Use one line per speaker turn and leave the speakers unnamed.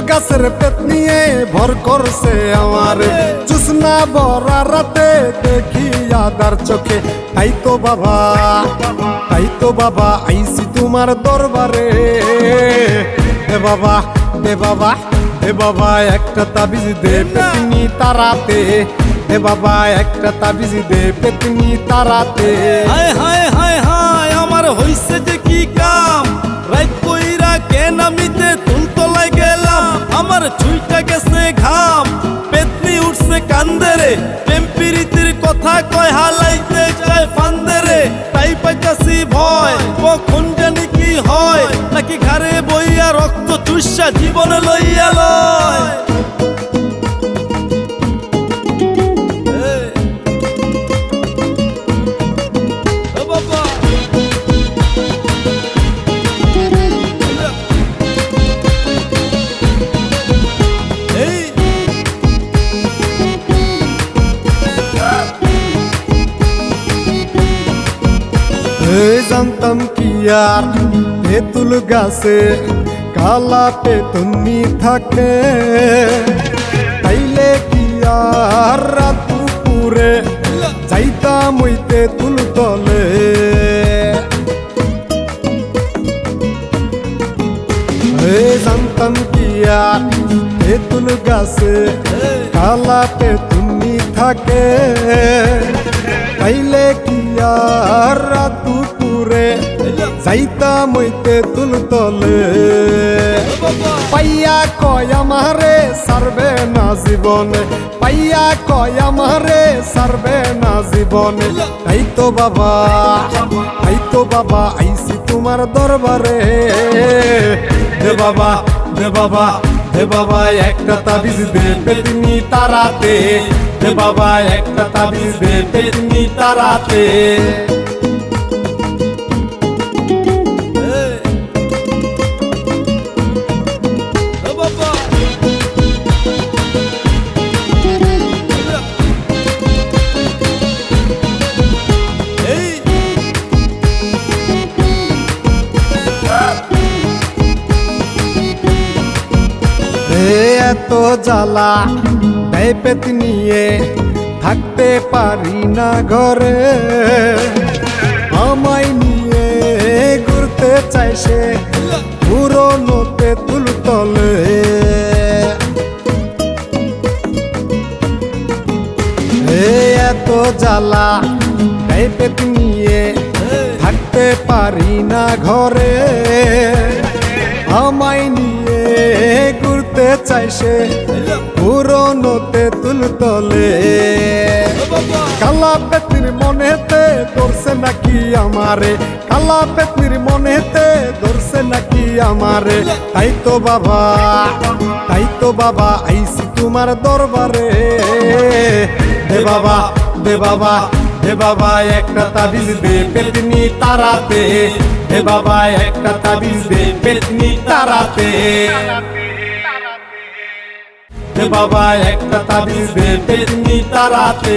গাছের পেট নিয়ে ভর করছে আমার জুসনা ভরা রাতে দেখি আদার চোখে তাই তো বাবা আইছি তোমার দরবারে দে বাবা দে বাবা দে বাবা একটা তাবিজ দে পেতনি তারাতে দে বাবা একটা তাবিজ দে পেতনি তারাতে
হায় হায় হায় হায় আমার হইছে যে কি কাম রাত কইরা কেন আমিতে তুলতলায় গেলাম আমার ছুইটা গেছে ঘাম পেতনি উঠছে কান্দরে টেম্পিরিতির কথা কয় হালাইতে যায় ফান্দরে তাই পাইতাছি ভয় কখন জানি কি হয় নাকি ঘরে বইয়া রক্ত চুষা জীবনে লইয়া লয়
জানতাম কি আর তেঁতুল গাছে কালা পেতনি থাকে তাইলে কি আর রাত দুপুরে যাইতাম ওই তেঁতুল তলে জানতাম কি আর তেঁতুল গাছে কালা পেতনি থাকে তাইলে কি আর রাত দুপুরে যাইতাম ওই তেঁতুল তলে পাইয়া কয় আমারে সারবে না জীবনে পাইয়া কয় আমারে সারবে না জীবনে তাই তো বাবা আইছি তোমার দরবারে দে বাবা দে বাবা দে বাবা একটা তাবিজ দে পেতনি তারাতে দে বাবা একটা তাবিজ দে পেতনি তারাতে এত জ্বালা দেয় পেতনিয়ে থাকতে পারি না ঘরে আমায় নিয়ে ঘুরতে চাই সে পুরনো তেঁতুল তলে এত জ্বালা দেয় পেতনিয়ে থাকতে পারি না ঘরে আমায় নিয়ে ঘুরতে চাই সে পুরনো তেঁতুল তলে কালা পেতনির মনেতে ধরছে নাকি আমারে কালা পেতনির মনেতে ধরছে নাকি আমারে তাই তো বাবা আইছি তোমার দরবারে দে বাবা দে বাবা দে বাবা একটা তাবিজ দে পেতনি তারাতে দে বাবা একটা তাবিজ দে পেতনি তারাতে দে বাবা একটা তাবিজ দে পেতনি তারাতে।